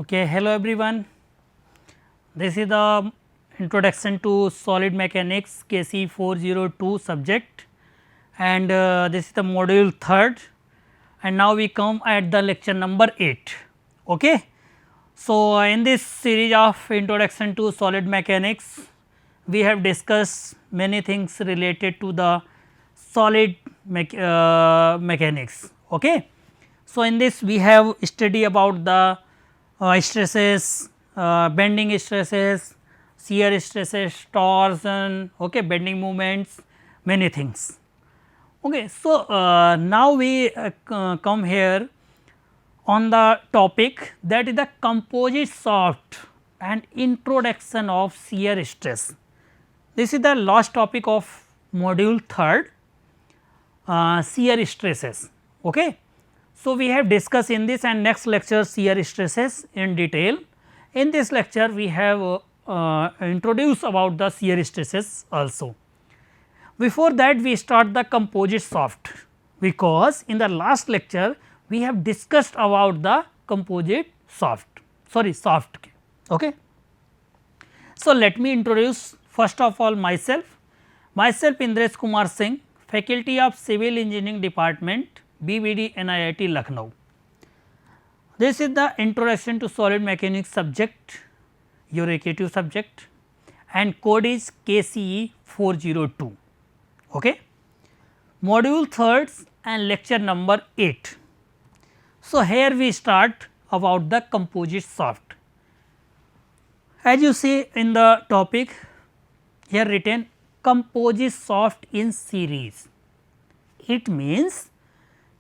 Okay, hello everyone. This is the introduction to solid mechanics KC 402 subject, and this is the module 3rd, and now we come at the lecture number 8. Okay. So, in this series of introduction to solid mechanics, we have discussed many things related to the solid mechanics. Okay. So, in this we have study about the stresses, bending stresses, shear stresses, torsion, okay, bending moments, many things. Okay. So, now we come here on the topic, that is the composite shaft and introduction of shear stress. This is the last topic of module 3rd, shear stresses. Okay. So, we have discussed in this and next lecture shear stresses in detail. In this lecture we have introduced about the shear stresses also. Before that we start the composite shaft, because in the last lecture we have discussed about the composite shaft, shaft. Okay. So, let me introduce first of all myself Indresh Kumar Singh, faculty of Civil Engineering Department, BBD NIIT Lucknow. This is the introduction to solid mechanics subject, your equative subject, and code is KCE 402. Okay. Module 3rd and lecture number 8. So, here we start about the composite shaft. As you see in the topic, here written composite shaft in series. It means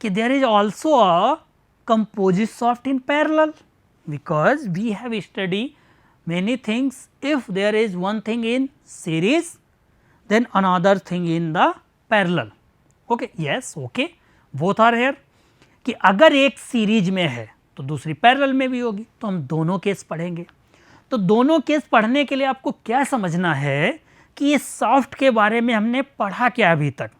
that there is also a composite shaft in parallel, because we have studied many things. If there is one thing in series, then another thing in the parallel. Okay. Yes, okay, both are here. कि अगर एक series में है तो दूसरी parallel में भी होगी, तो हम दोनों केस पढ़ेंगे. तो दोनों केस पढ़ने के लिए आपको क्या समझना है कि इस सॉफ्ट के बारे में हमने पढ़ा क्या अभी तक.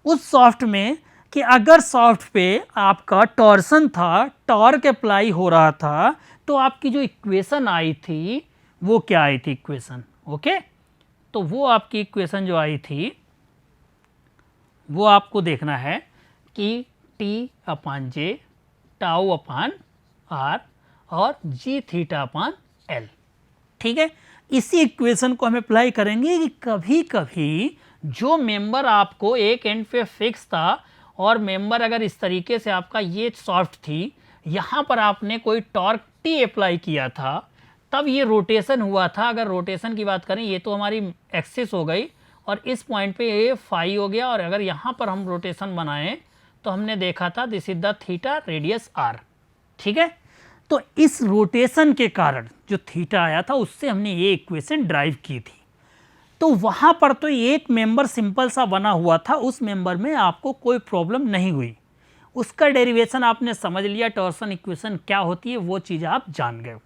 उस सॉफ्ट में कि अगर सॉफ्ट पे आपका टॉर्सन था, टॉर्क अप्लाई हो रहा था, तो आपकी जो इक्वेशन आई थी वो क्या आई थी इक्वेशन. ओके. तो वो आपकी इक्वेशन जो आई थी वो आपको देखना है कि T upon J, tau upon R और जी थीटा अपान एल. ठीक है. इसी इक्वेशन को हम अप्लाई करेंगे कि कभी कभी जो मेंबर आपको एक एंड पे फिक्स था और मेंबर अगर इस तरीके से आपका ये सॉफ्ट थी, यहाँ पर आपने कोई टॉर्क टी अप्लाई किया था, तब ये रोटेशन हुआ था. अगर रोटेशन की बात करें, ये तो हमारी एक्सिस हो गई और इस पॉइंट पे ये फाई हो गया, और अगर यहाँ पर हम रोटेशन बनाएं तो हमने देखा था this is the theta radius R. ठीक है. तो इस रोटेशन के कारण जो थीटा आया था उससे हमने ये इक्वेशन ड्राइव की थी. तो वहां पर तो एक मेंबर सिंपल सा बना हुआ था, उस मेंबर में आपको कोई प्रॉब्लम नहीं हुई. उसका डेरिवेशन आपने समझ लिया, टॉर्सन इक्वेशन क्या होती है वो चीज़ आप जान गए.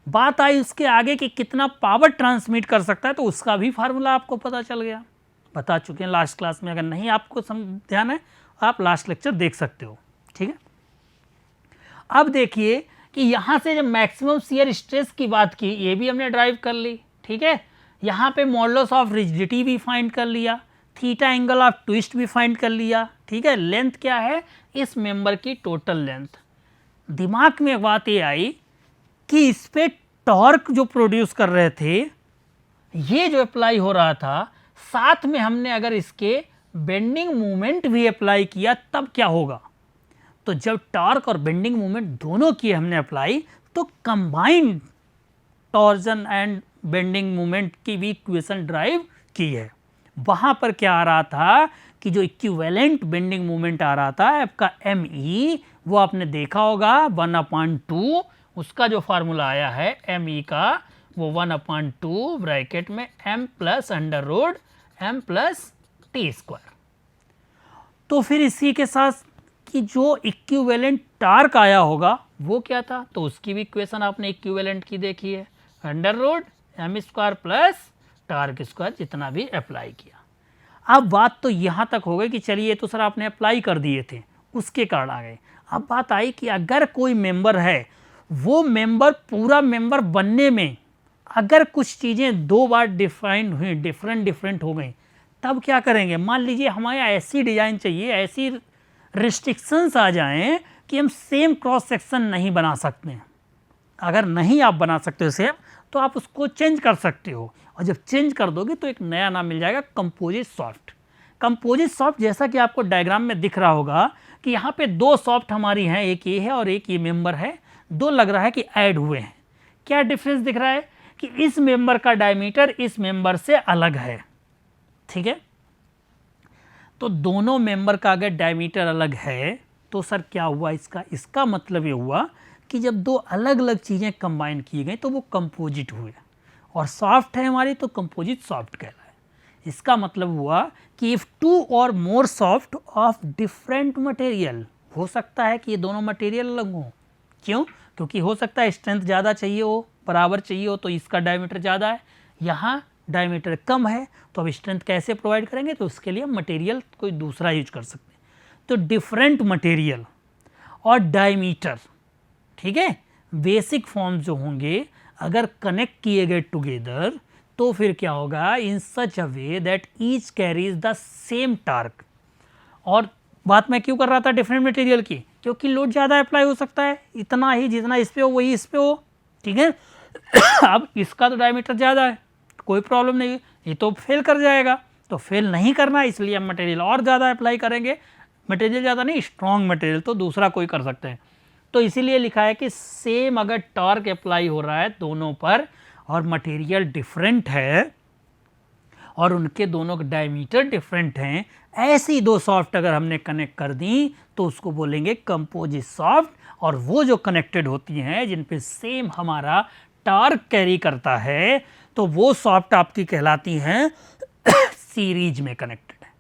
बात आई उसके आगे कि कितना पावर ट्रांसमिट कर सकता है, तो उसका भी फार्मूला आपको पता चल गया, बता चुके हैं लास्ट क्लास में. अगर नहीं आपको ध्यान है आप लास्ट लेक्चर देख सकते हो. ठीक है. अब देखिए कि यहाँ से जब मैक्सिमम शियर स्ट्रेस की बात की, ये भी हमने ड्राइव कर ली. ठीक है. यहाँ पे मॉडुलस ऑफ रिजिडिटी भी फाइंड कर लिया, थीटा एंगल ऑफ ट्विस्ट भी फाइंड कर लिया. ठीक है. लेंथ क्या है इस मेंबर की, टोटल लेंथ. दिमाग में बात ये आई कि इस पे टॉर्क जो प्रोड्यूस कर रहे थे, ये जो अप्लाई हो रहा था, साथ में हमने अगर इसके बेंडिंग मोमेंट भी अप्लाई किया, तब क्या होगा. तो जब टॉर्क और बेंडिंग मोमेंट दोनों किए हमने अप्लाई, तो combined torsion and bending moment की भी इक्वेशन ड्राइव की है. वहां पर क्या आ रहा था कि जो इक्विवेलेंट बेंडिंग मोमेंट आ रहा था आपका ME, वो आपने देखा होगा 1/2, उसका जो फार्मूला आया है ME का, वो 1/2 ब्रैकेट में m plus under root m plus T square. तो फिर इसी के साथ कि जो इक्विवेलेंट टार्क आया होगा वो क्या था, तो उसकी भी इक्वेशन आपने इक्विवेलेंट की देखी है, under root m square plus torque square, जितना भी अप्लाई किया. अब बात तो यहाँ तक हो गई कि चलिए तो सर आपने अप्लाई कर दिए थे, उसके कारण आ गए. अब बात आई कि अगर कोई मेंबर है वो मेंबर पूरा मेंबर बनने में अगर कुछ चीज़ें 2 बार डिफाइंड हुई, डिफरेंट हो गई, तब क्या करेंगे? मान लीजिए हमें ऐसी डिज़ाइन चाहिए, ऐसी रिस्ट्रिक्शंस आ जाएं कि हम सेम क्रॉस सेक्शन नहीं बना सकते। अगर नहीं आप बना सकते हो सेम, तो आप उसको चेंज कर सकते हो, और जब चेंज कर दोगे तो एक नया नाम मिल जाएगा कंपोजिट सॉफ्ट। कंपोजिट सॉफ्ट जैसा कि आपको डायग्राम में दिख रहा होगा कि यहाँ पे 2 सॉफ्ट हमारी हैं, एक ये है और एक ये मेंबर है, 2 लग रहा है कि ऐड हुए हैं। क्या डिफरेंस दिख रहा है कि इस मेंबर का डायमीटर इस मेंबर से अलग है, ठीक है। तो दोनों मेंबर का अगर डायमीटर अलग है तो सर क्या हुआ इसका मतलब ये हुआ कि जब 2 अलग अलग चीज़ें कंबाइन की गई तो वो कंपोजिट हुए, और सॉफ्ट है हमारी तो कंपोजिट सॉफ्ट कहलाए। इसका मतलब हुआ कि इफ़ 2 और मोर सॉफ्ट ऑफ डिफरेंट मटेरियल, हो सकता है कि ये दोनों मटेरियल अलग हों। क्यों? क्योंकि हो सकता है स्ट्रेंथ ज़्यादा चाहिए हो, बराबर चाहिए हो, तो इसका डायमीटर ज़्यादा है, यहाँ डायमीटर कम है, तो अब स्ट्रेंथ कैसे प्रोवाइड करेंगे? तो उसके लिए मटेरियल कोई दूसरा यूज कर सकते हैं। तो डिफरेंट मटेरियल और डायमीटर, ठीक है, बेसिक फॉर्म जो होंगे अगर कनेक्ट किए गए टुगेदर तो फिर क्या होगा? In such a way that each carries the same torque. और बात मैं क्यों कर रहा था डिफरेंट मटेरियल की? क्योंकि लोड ज़्यादा अप्लाई हो सकता है, इतना ही जितना इस पे हो वही इस पे हो, ठीक है। अब इसका तो डायमीटर ज़्यादा है, कोई प्रॉब्लम नहीं, ये तो फेल कर जाएगा, तो फेल नहीं करना इसलिए हम मटेरियल और ज़्यादा अप्लाई करेंगे। मटेरियल ज़्यादा नहीं, स्ट्रॉन्ग मटेरियल तो दूसरा कोई कर सकते हैं। तो इसीलिए लिखा है कि सेम अगर टॉर्क अप्लाई हो रहा है दोनों पर और मटेरियल डिफरेंट है और उनके दोनों के डायमीटर डिफरेंट हैं, ऐसी 2 सॉफ्ट अगर हमने कनेक्ट कर दी तो उसको बोलेंगे कंपोजिट सॉफ्ट। और वो जो कनेक्टेड होती हैं जिन पे सेम हमारा टॉर्क कैरी करता है, तो वो सॉफ्ट आपकी कहलाती हैं सीरीज में कनेक्टेड है,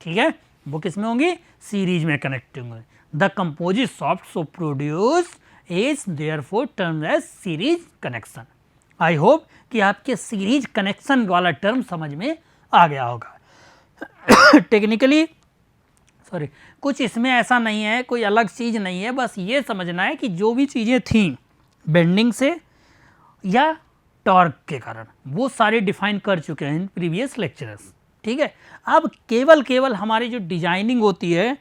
ठीक है। वो किस में होंगी? सीरीज में कनेक्टेड होंगे। The composite shaft so produce is therefore termed as series connection. I hope कि आपके सीरीज कनेक्शन वाला टर्म समझ में आ गया होगा। टेक्निकली सॉरी, कुछ इसमें ऐसा नहीं है, कोई अलग चीज़ नहीं है, बस ये समझना है कि जो भी चीज़ें थी बेंडिंग से या टॉर्क के कारण वो सारे डिफाइन कर चुके हैं इन प्रीवियस लेक्चरर्स, ठीक है। अब केवल हमारी जो डिजाइनिंग होती है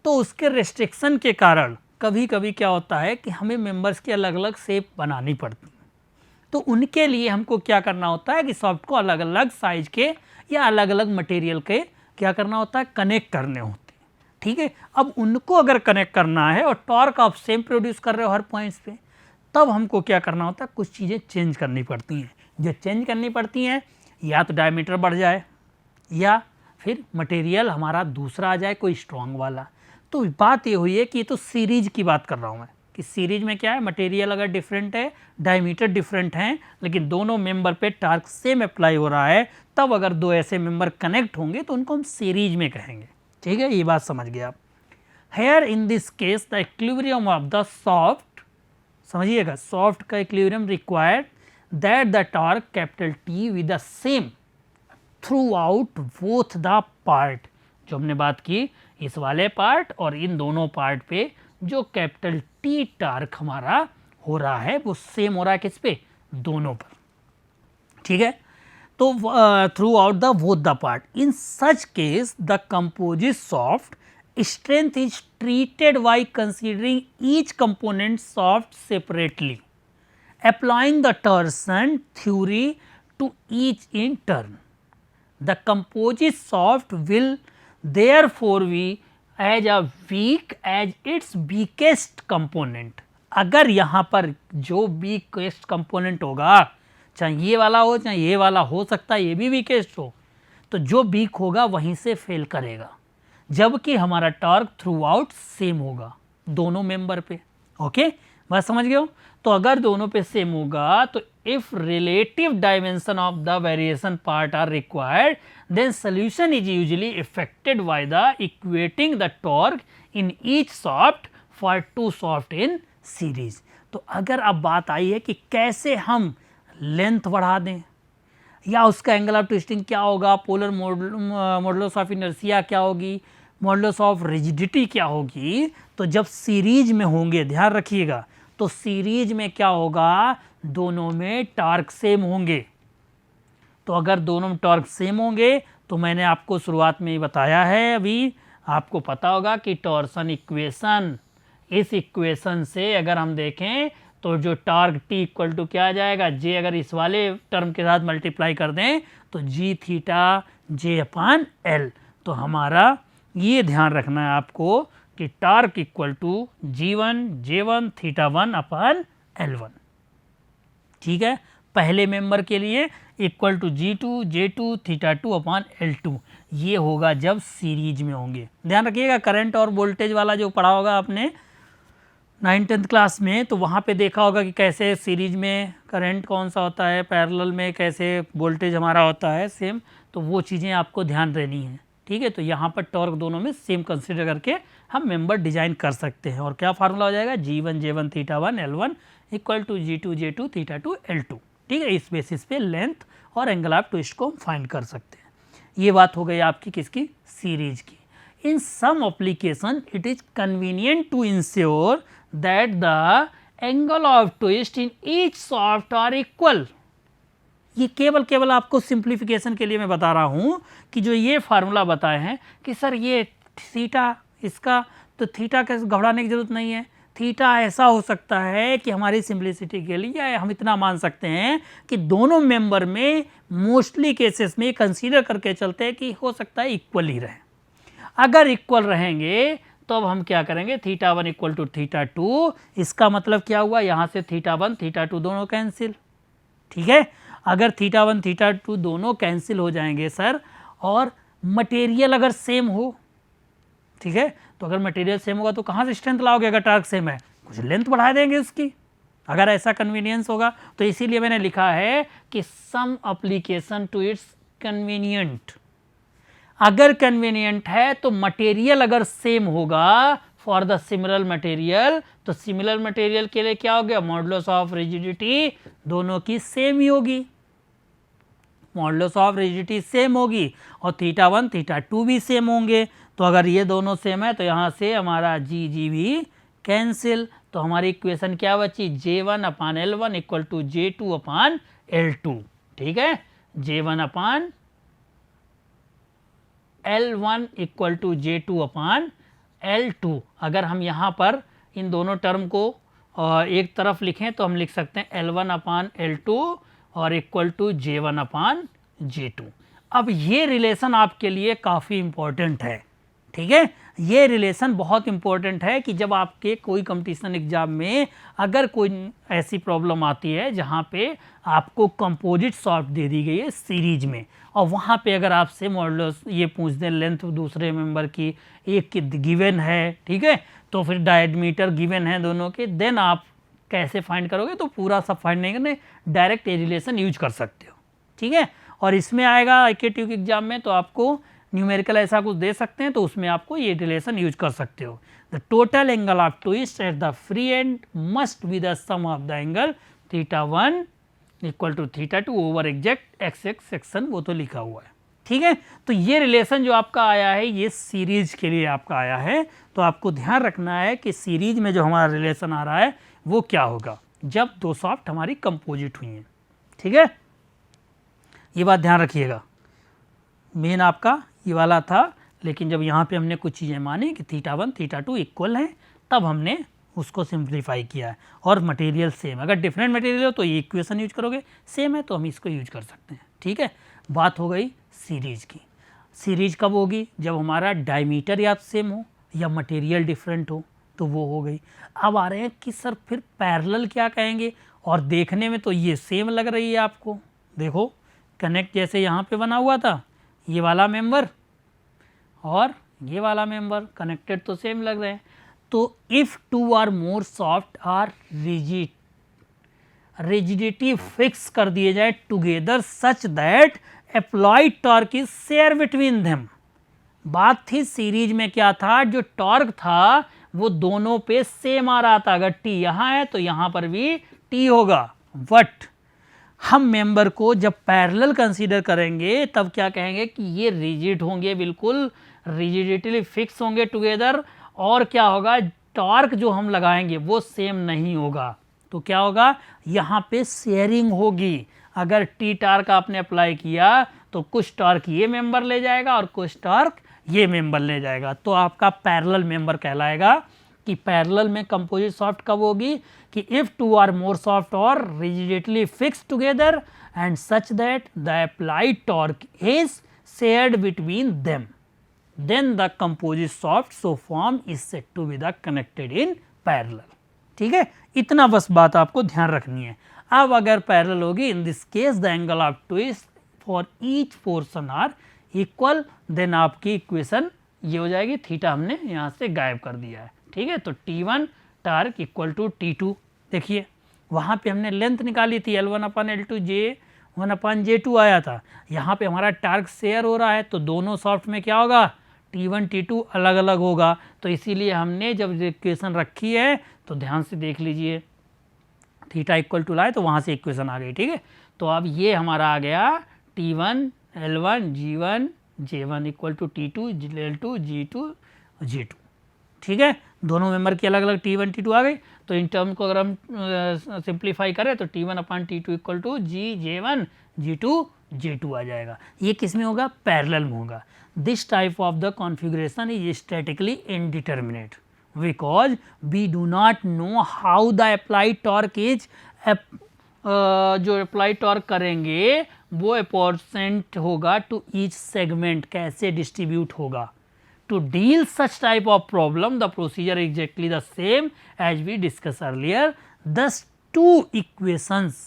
तो उसके रेस्ट्रिक्शन के कारण कभी कभी क्या होता है कि हमें मेंबर्स की अलग अलग शेप बनानी पड़ती है। तो उनके लिए हमको क्या करना होता है कि सॉफ्ट को अलग अलग साइज के या अलग अलग मटेरियल के क्या करना होता है? कनेक्ट करने होते हैं, ठीक है। अब उनको अगर कनेक्ट करना है और टॉर्क आप सेम प्रोड्यूस कर रहे हो हर पॉइंट्स पे, तब हमको क्या करना होता है? कुछ चीज़ें चेंज करनी पड़ती हैं। जो चेंज करनी पड़ती हैं, या तो डायमीटर बढ़ जाए या फिर मटेरियल हमारा दूसरा आ जाए, कोई स्ट्रॉन्ग वाला। तो बात ये हुई है कि ये तो सीरीज की बात कर रहा हूँ मैं, कि सीरीज में क्या है? मटेरियल अगर डिफरेंट है, डायमीटर डिफरेंट हैं, लेकिन दोनों मेंबर पे टार्क सेम अप्लाई हो रहा है, तब अगर 2 ऐसे मेंबर कनेक्ट होंगे तो उनको हम सीरीज में कहेंगे, ठीक है। ये बात समझ गए आप। Here in this case the equilibrium of the soft, समझिएगा, सॉफ्ट का equilibrium required that the torque capital T with the same through out both the part. जो हमने बात की इस वाले पार्ट और इन दोनों पार्ट पे जो कैपिटल टी टार्क हमारा हो रहा है वो सेम हो रहा है किस पे? दोनों पर, ठीक है। तो through out the both the part, in such case the composite soft strength is treated by considering each component soft separately, applying the torsion theory to each in turn. The composite soft will therefore be as a weak as its weakest component. अगर यहाँ पर जो weakest component होगा, चाहे ये वाला हो चाहे ये वाला, हो सकता है ये भी weakest हो, तो जो weak होगा वहीं से फेल करेगा, जबकि हमारा टॉर्क थ्रू आउट सेम होगा दोनों मेंबर पे। ओके, बात समझ गए हो? तो अगर दोनों पे सेम होगा तो if relative dimension of the variation part are required then solution is usually effected by the equating the torque in each shaft for 2 shaft in series. तो अगर अब बात आई है कि कैसे हम लेंथ बढ़ा दें या उसका एंगल ऑफ ट्विस्टिंग क्या होगा, पोलर मॉडुलस ऑफ इनर्शिया क्या होगी, मॉडुलस ऑफ रिजिडिटी क्या होगी, तो जब सीरीज में होंगे ध्यान रखिएगा, तो तो सीरीज में क्या होगा, दोनों में टॉर्क सेम होंगे। तो अगर दोनों में टॉर्क सेम होंगे तो मैंने आपको शुरुआत में ही बताया है, अभी आपको पता होगा कि टॉर्सन इक्वेशन, इस इक्वेशन से अगर हम देखें तो जो टॉर्क टी इक्वल टू क्या आ जाएगा, जे अगर इस वाले टर्म के साथ मल्टीप्लाई कर दें तो जी थीटा जे अपान एल। तो हमारा ये ध्यान रखना है आपको कि torque equal to G1 J1 theta 1 upon L1। ठीक है, पहले मेंबर के लिए equal to G2 J2 theta 2 upon L2, ये होगा जब सीरीज में होंगे। ध्यान रखिएगा, करंट और वोल्टेज वाला जो पढ़ा होगा आपने 9th-10th क्लास में, तो वहाँ पे देखा होगा कि कैसे सीरीज में करंट कौन सा होता है, पैरेलल में कैसे वोल्टेज हमारा होता है सेम, तो वो चीज़ें आपको ध्यान देनी है। ठीक है, तो यहाँ पर टॉर्क दोनों में सेम कंसिडर करके हम मेंबर डिजाइन कर सकते हैं। और क्या फार्मूला हो जाएगा, G1 J1 theta 1 L1 equal to G2 J2 theta 2 L2। ठीक है, इस बेसिस पे लेंथ और एंगल ऑफ ट्विस्ट को हम फाइंड कर सकते हैं। ये बात हो गई आपकी किसकी, सीरीज की। In some application it is convenient to ensure that the angle of twist in each shaft are equal. ये केवल आपको सिंप्लीफिकेशन के लिए मैं बता रहा हूँ कि जो ये फार्मूला बताए हैं कि सर ये थीटा इसका, तो थीटा का घबराने की जरूरत नहीं है। थीटा ऐसा हो सकता है कि हमारी सिंप्लिसिटी के लिए हम इतना मान सकते हैं कि दोनों मेंबर में मोस्टली केसेस में कंसीडर करके चलते हैं कि हो सकता है इक्वल ही रहे। अगर इक्वल रहेंगे तो अब हम क्या करेंगे, थीटा 1 इक्वल टू थीटा 2, इसका मतलब क्या हुआ, यहाँ से थीटा 1 थीटा 2 दोनों कैंसिल। ठीक है, अगर थीटा 1 थीटा 2 दोनों कैंसिल हो जाएंगे सर, और मटेरियल अगर सेम हो, ठीक है, तो अगर मटेरियल सेम होगा तो कहाँ से स्ट्रेंथ लाओगे, अगर टॉर्क सेम है कुछ लेंथ बढ़ा देंगे उसकी, अगर ऐसा कन्वीनियंस होगा। तो इसीलिए मैंने लिखा है कि some application to it's convenient. अगर कन्वीनियंट है तो मटेरियल अगर सेम होगा फॉर द सिमिलर मटेरियल, तो सिमिलर मटेरियल के लिए क्या हो गया, मॉडुलस ऑफ रिजिडिटी दोनों की सेम ही होगी, मॉडुलस ऑफ रिजिडिटी सेम होगी, और थीटा 1 थीटा 2 भी सेम होंगे। तो अगर ये दोनों सेम है तो यहाँ से हमारा जी जी भी कैंसिल। तो हमारी इक्वेशन क्या बची, J1 upon L1 equal to J2 upon L2। ठीक है, J1 upon L1 equal to J2 upon L2। अगर हम यहाँ पर इन दोनों टर्म को एक तरफ लिखें तो हम लिख सकते हैं L1 अपान L2 और equal to J1 upon J2। अब ये रिलेशन आपके लिए काफ़ी इम्पोर्टेंट है। ठीक है, ये रिलेशन बहुत इम्पोर्टेंट है कि जब आपके कोई कंपटीशन एग्जाम में अगर कोई ऐसी प्रॉब्लम आती है जहाँ पे आपको कंपोजिट शाफ्ट दे दी गई है सीरीज में, और वहाँ पे अगर आपसे मॉडुलस ये पूछ दें लेंथ दूसरे मेंबर की एक की गिवन है, ठीक है, तो फिर डायमीटर गिवन है दोनों के, देन आप कैसे फाइंड करोगे, तो पूरा सब फाइंड नहीं करने, डायरेक्ट ये रिलेशन यूज कर सकते हो। ठीक है, और इसमें आएगा IQ के एग्जाम में तो आपको न्यूमेरिकल ऐसा कुछ दे सकते हैं, तो उसमें आपको ये रिलेशन यूज कर सकते हो। The total angle of twist at the free end must be the sum of the angle theta 1 equal to theta 2 over exact x x section, वो तो लिखा हुआ है। ठीक है, तो ये रिलेशन जो आपका आया है ये सीरीज के लिए आपका आया है, तो आपको ध्यान रखना है कि सीरीज में जो हमारा रिलेशन आ रहा है वो क्या होगा जब दो शाफ्ट हमारी कंपोजिट हुई हैं। ठीक है, ये बात ध्यान रखिएगा। मेन आपका ये वाला था, लेकिन जब यहाँ पे हमने कुछ चीज़ें मानी कि थीटा 1 थीटा 2 इक्वल हैं, तब हमने उसको सिंप्लीफाई किया है। और मटेरियल सेम, अगर डिफरेंट मटेरियल हो तो ये इक्वेशन यूज करोगे, सेम है तो हम इसको यूज कर सकते हैं। ठीक है, बात हो गई सीरीज की। सीरीज कब होगी, जब हमारा डायमीटर या सेम हो या मटेरियल डिफरेंट हो, तो वो हो गई। अब आ रहे हैं कि सर फिर पैरेलल क्या कहेंगे, और देखने में तो ये सेम लग रही है आपको, देखो कनेक्ट जैसे यहाँ पे बना हुआ था, ये वाला मेंबर और ये वाला मेंबर कनेक्टेड तो सेम लग रहे हैं। तो if two or more shaft are rigid, rigidity fix कर दिए जाए together such that applied torque is share between them. बात थी सीरीज में क्या था, जो टॉर्क था वो दोनों पे सेम आ रहा था, अगर टी यहाँ है तो यहाँ पर भी टी होगा। बट हम मेंबर को जब पैरेलल कंसीडर करेंगे तब क्या कहेंगे कि ये रिजिड होंगे, बिल्कुल रिजिडिटी फिक्स होंगे टुगेदर, और क्या होगा टॉर्क जो हम लगाएंगे वो सेम नहीं होगा। तो क्या होगा, यहाँ पे शेयरिंग होगी। अगर टी टार्क आपने अप्लाई किया तो कुछ टॉर्क ये मेंबर ले जाएगा और कुछ टॉर्क ये मेंबर ले जाएगा, तो आपका पैरेलल मेंबर कहलाएगा। कि पैरेलल में कंपोजिट सॉफ्ट कब होगी, कि if two or more shaft और rigidly fixed together and such that the applied torque is shared between them, then the composite soft so form is said to be the connected in parallel। ठीक है, इतना बस बात आपको ध्यान रखनी है। अब अगर पैरेलल होगी, in this case the angle of twist for each portion are equal, then आपकी इक्वेशन ये हो जाएगी। थीटा हमने यहाँ से गायब कर दिया है। ठीक है, तो T1 torque equal to T2, देखिए वहाँ पे हमने लेंथ निकाली थी L1/L2 J1/J2 आया था। यहाँ पे हमारा टार्क शेयर हो रहा है, तो दोनों सॉफ्ट में क्या होगा, T1 T2 अलग अलग होगा। तो इसीलिए हमने जब इक्वेशन रखी है तो ध्यान से देख लीजिए, थीटा इक्वल टू लाए तो वहाँ से इक्वेशन आ गई। ठीक है, तो अब ये हमारा आ गया T1 L1 G1 J1 equal to T2 L2 G2 J2। ठीक है, दोनों मेंबर की अलग अलग T1 T2 आ गई। तो इन टर्म को अगर हम सिंप्लीफाई करें तो T1/T2 equal to G J1 G2 J2 आ जाएगा। ये किस में होगा, पैरेलल में होगा। This type of the configuration is statically indeterminate because we do not know how the applied torque is, जो अप्लाइड टॉर्क करेंगे वो अपॉर्चुनेट होगा टू ईच सेगमेंट, कैसे डिस्ट्रीब्यूट होगा। To deal such type of problem, the procedure is exactly the same as we discussed earlier. Thus, two equations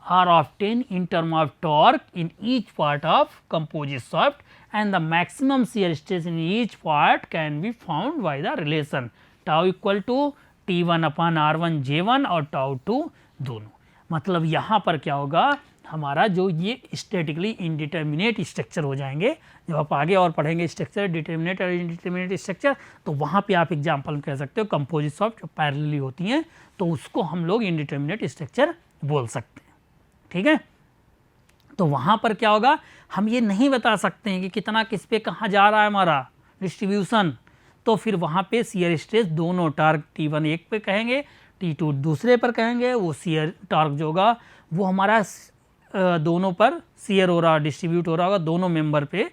are obtained in term of torque in each part of composite shaft, and the maximum shear stress in each part can be found by the relation tau equal to T1/R1 J1 और tau 2 दोनों। मतलब यहाँ पर क्या होगा, हमारा जो ये स्टैटिकली इनडिटर्मिनेट स्ट्रक्चर हो जाएंगे। जब आप आगे और पढ़ेंगे स्ट्रक्चर, डिटर्मिनेट और इनडिटर्मिनेट स्ट्रक्चर, तो वहाँ पे आप एग्जांपल कह सकते हो कंपोजिट सॉफ्ट जो पैरेलली होती हैं, तो उसको हम लोग इनडिटर्मिनेट स्ट्रक्चर बोल सकते हैं। ठीक है, तो वहाँ पर क्या होगा, हम ये नहीं बता सकते हैं कि कितना किस पे कहाँ जा रहा है हमारा डिस्ट्रीब्यूशन। तो फिर वहाँ पे शियर स्ट्रेस दोनों टार्क T1 एक पे कहेंगे, T2 दूसरे पर कहेंगे। वो शियर टार्क जो होगा वो हमारा दोनों पर शेयर हो रहा, डिस्ट्रीब्यूट हो रहा होगा दोनों मेंबर पे,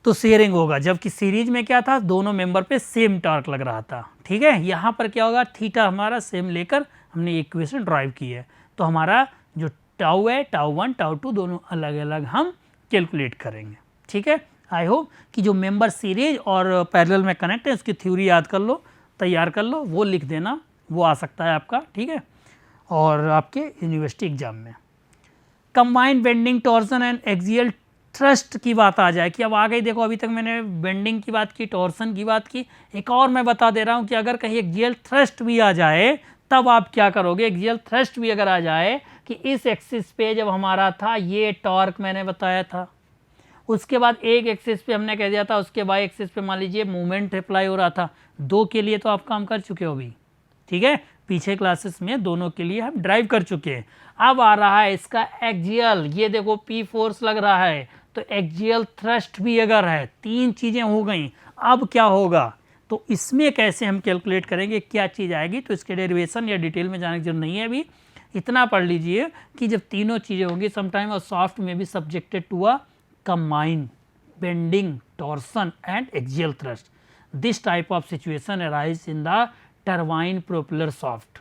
तो शेयरिंग होगा। जबकि सीरीज में क्या था, दोनों मेंबर पे सेम टार्क लग रहा था। ठीक है, यहाँ पर क्या होगा, थीटा हमारा सेम लेकर हमने इक्वेशन ड्राइव की है, तो हमारा जो टाउ है, टाउ 1 टाउ 2 दोनों अलग अलग हम कैलकुलेट करेंगे। ठीक है, आई होप कि जो मेंबर सीरीज और पैरेलल में कनेक्ट है उसकी थ्योरी याद कर लो, तैयार कर लो, वो लिख देना, वो आ सकता है आपका। ठीक है, और आपके यूनिवर्सिटी एग्जाम में combined bending torsion and axial thrust की बात आ जाए कि अब आ गई। देखो अभी तक मैंने बेंडिंग की बात की, टॉर्सन की बात की, एक और मैं बता दे रहा हूँ कि अगर कहीं एक्सियल थ्रस्ट भी आ जाए तब आप क्या करोगे। एक्सियल थ्रस्ट भी अगर आ जाए कि इस एक्सिस पे जब हमारा था ये टॉर्क मैंने बताया था, उसके बाद एक एक्सिस पे हमने कह दिया था, उसके बाद एक्सिस पे मान लीजिए मूवमेंट अप्लाई हो रहा था। दो के लिए तो आप काम कर चुके हो अभी। ठीक है, पीछे क्लासेस में दोनों के लिए हम ड्राइव कर चुके हैं। अब आ रहा है इसका एक्सियल, ये देखो P फोर्स लग रहा है, तो एक्सियल थ्रस्ट भी अगर है, तीन चीज़ें हो गई। अब क्या होगा, तो इसमें कैसे हम कैलकुलेट करेंगे, क्या चीज़ आएगी, तो इसके डेरिवेशन या डिटेल में जाने की जरूरत नहीं है। अभी इतना पढ़ लीजिए कि जब तीनों चीज़ें होंगी समटाइम और सॉफ्ट में भी subjected to a combined bending torsion and axial thrust, this type of situation arise in the turbine propeller shaft.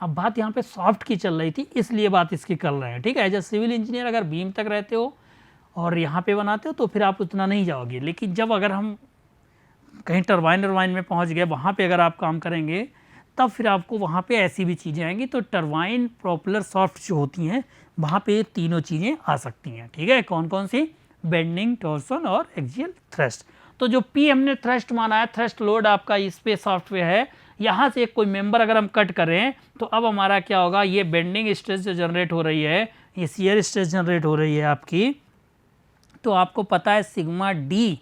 अब बात यहाँ पे सॉफ्ट की चल रही थी, इसलिए बात इसकी कर रहे हैं। ठीक है, एज ए सिविल इंजीनियर अगर बीम तक रहते हो और यहाँ पे बनाते हो तो फिर आप उतना नहीं जाओगे, लेकिन जब अगर हम कहीं टरबाइन में पहुँच गए, वहाँ पे अगर आप काम करेंगे तब फिर आपको वहाँ पे ऐसी भी चीज़ें आएंगी। तो टरबाइन प्रोपेलर सॉफ्ट जो होती हैं वहाँ पे तीनों चीज़ें आ सकती हैं। ठीक है, कौन कौन सी, बेंडिंग, टॉर्सन और एक्सियल थ्रस्ट। तो जो P हमने थ्रस्ट माना है, थ्रस्ट लोड आपका इस पे सॉफ्टवेयर है, यहाँ से एक कोई मेंबर अगर हम कट करें तो अब हमारा क्या होगा, ये बेंडिंग स्ट्रेस जो जनरेट हो रही है, ये शियर स्ट्रेस जनरेट हो रही है आपकी, तो आपको पता है सिग्मा डी,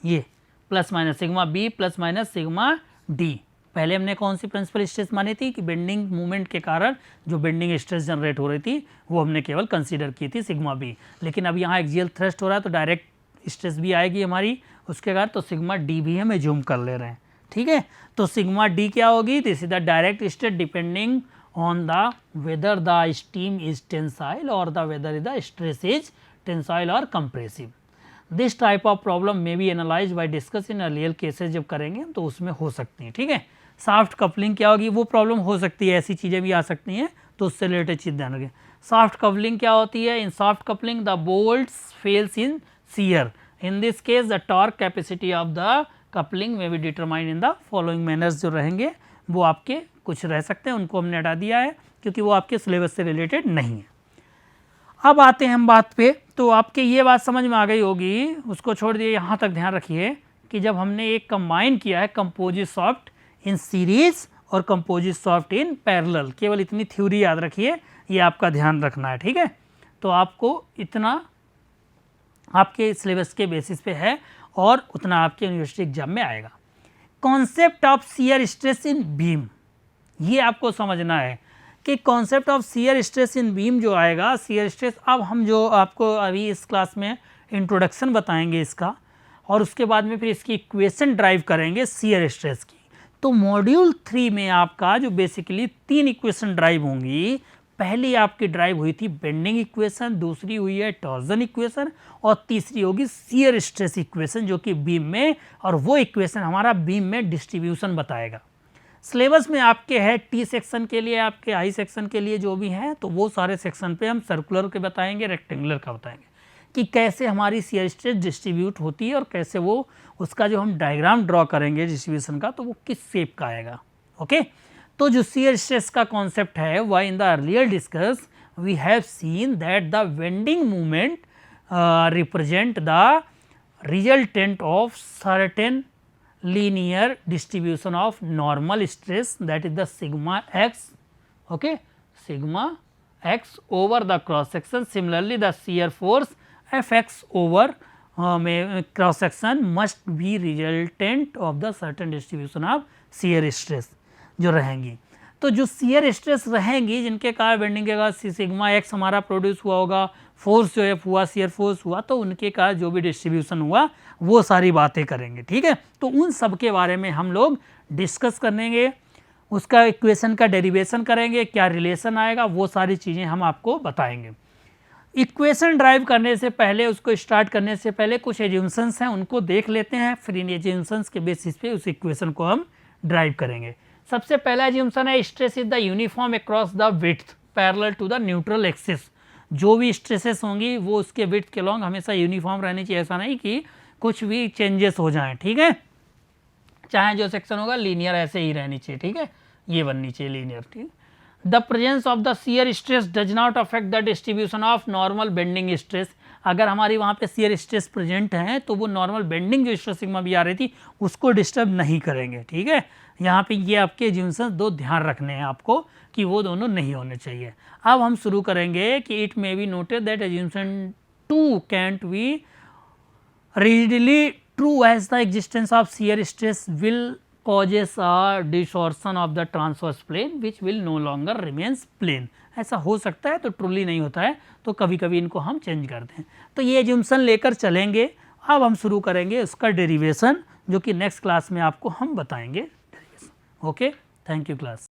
ये plus minus sigma B plus minus sigma D. पहले हमने कौन सी प्रिंसिपल स्ट्रेस मानी थी कि बेंडिंग मूवमेंट के कारण जो बेंडिंग स्ट्रेस जनरेट हो रही थी वो हमने केवल कंसीडर की थी सिग्मा बी, लेकिन अब यहाँ एक्सियल थ्रस्ट हो रहा है तो डायरेक्ट स्ट्रेस भी आएगी हमारी उसके कारण, तो सिग्मा डी भी हम एज्यूम कर ले रहे हैं। ठीक है। तो सिग्मा डी क्या होगी, this is the direct state depending on the whether the steam is tensile और the whether the stress is tensile और compressive. This type of problem may be analyse by discuss in real cases, जब करेंगे तो उसमें हो सकती है, ठीक है। सॉफ्ट कपलिंग क्या होगी, वो प्रॉब्लम हो सकती है, ऐसी चीज़ें भी आ सकती हैं, तो उससे रिलेटेड चीज़ ध्यान रखें। सॉफ्ट कपलिंग क्या होती है, in soft coupling the bolts fails in shear, in this case the torque capacity of the coupling may be determine in the following manners. जो रहेंगे वो आपके कुछ रह सकते हैं, उनको हमने हटा दिया है क्योंकि वो आपके सिलेबस से रिलेटेड नहीं है। अब आते हैं हम बात पे, तो आपके ये बात समझ में आ गई होगी, उसको छोड़ दिए, यहाँ तक ध्यान रखिए कि जब हमने एक कंबाइन किया है कंपोजिट सॉफ्ट इन सीरीज और कंपोजिट सॉफ्ट इन पैरेलल, केवल इतनी थ्योरी याद रखिए, ये आपका ध्यान रखना है, ठीक है। तो आपको इतना आपके सिलेबस के बेसिस पे है और उतना आपके यूनिवर्सिटी एग्जाम में आएगा। Concept of shear stress in beam, ये आपको समझना है कि concept of shear stress in beam जो आएगा, शियर स्ट्रेस, अब हम जो आपको अभी इस क्लास में इंट्रोडक्शन बताएंगे इसका, और उसके बाद में फिर इसकी इक्वेशन ड्राइव करेंगे शियर स्ट्रेस की। तो मॉड्यूल 3 में आपका जो बेसिकली 3 इक्वेशन ड्राइव होंगी, पहली आपकी ड्राइव हुई थी बेंडिंग इक्वेशन, दूसरी हुई है टॉर्जन इक्वेशन और तीसरी होगी शियर स्ट्रेस इक्वेशन जो कि बीम में, और वो इक्वेशन हमारा बीम में डिस्ट्रीब्यूशन बताएगा। सिलेबस में आपके है टी सेक्शन के लिए, आपके आई सेक्शन के लिए जो भी हैं, तो वो सारे सेक्शन पे हम सर्कुलर के बताएंगे, रेक्टेंगुलर का बताएंगे कि कैसे हमारी शियर स्ट्रेस डिस्ट्रीब्यूट होती है और कैसे वो उसका जो हम डायग्राम ड्रॉ करेंगे डिस्ट्रीब्यूशन का, तो वो किस शेप का आएगा। ओके, तो जो शियर स्ट्रेस का कॉन्सेप्ट है वह in the earlier discuss we have seen that the bending movement represent the resultant of certain linear distribution of normal stress, that is the sigma x, okay, sigma x over the cross section. Similarly, the shear force Fx over cross section must be resultant of the certain distribution of shear stress जो रहेंगी। तो जो shear stress रहेंगी जिनके कारण bending के कारण sigma x हमारा प्रोड्यूस हुआ होगा, फोर्स जो है हुआ, शियर फोर्स हुआ, तो उनके कारण जो भी डिस्ट्रीब्यूशन हुआ वो सारी बातें करेंगे, ठीक है। तो उन सब के बारे में हम लोग डिस्कस करेंगे, उसका इक्वेशन का डेरिवेशन करेंगे, क्या रिलेशन आएगा, वो सारी चीज़ें हम आपको बताएंगे। इक्वेशन ड्राइव करने से पहले, उसको स्टार्ट करने से पहले कुछ एज्यूम्शंस हैं, उनको देख लेते हैं, फिर इन एज्यूम्शंस के बेसिस पे उस इक्वेशन को हम ड्राइव करेंगे। सबसे पहला एज्यूम्शन है stress is the uniform across the width parallel to the neutral axis. जो भी स्ट्रेसेस होंगी वो उसके विड्थ के लॉन्ग हमेशा यूनिफॉर्म रहनी चाहिए, ऐसा नहीं कि कुछ भी चेंजेस हो जाएं, ठीक है। चाहे जो सेक्शन होगा लीनियर ऐसे ही रहनी चाहिए, ठीक है, ये बननी चाहिए लीनियर, ठीक। The presence of the shear stress does not affect the distribution of normal bending stress. अगर हमारी वहाँ पे शियर स्ट्रेस प्रेजेंट है तो वो नॉर्मल बेंडिंग जो स्ट्रेस सिग्मा भी आ रही थी उसको डिस्टर्ब नहीं करेंगे, ठीक है। यहाँ पे ये आपके एज्यूम्शंस दो ध्यान रखने हैं आपको कि वो दोनों नहीं होने चाहिए। अब हम शुरू करेंगे कि it may be noted that assumption 2 cantt B rigidly true as the existence of shear stress will causes a distortion of the transverse plane which will no longer remains plane। ऐसा हो सकता है, तो ट्रूली नहीं होता है, तो कभी कभी इनको हम चेंज करते हैं। तो ये एज्यूम्शन लेकर चलेंगे। अब हम शुरू करेंगे उसका डेरिवेशन, जो कि नेक्स्ट क्लास में आपको हम बताएंगे। Okay, thank you class.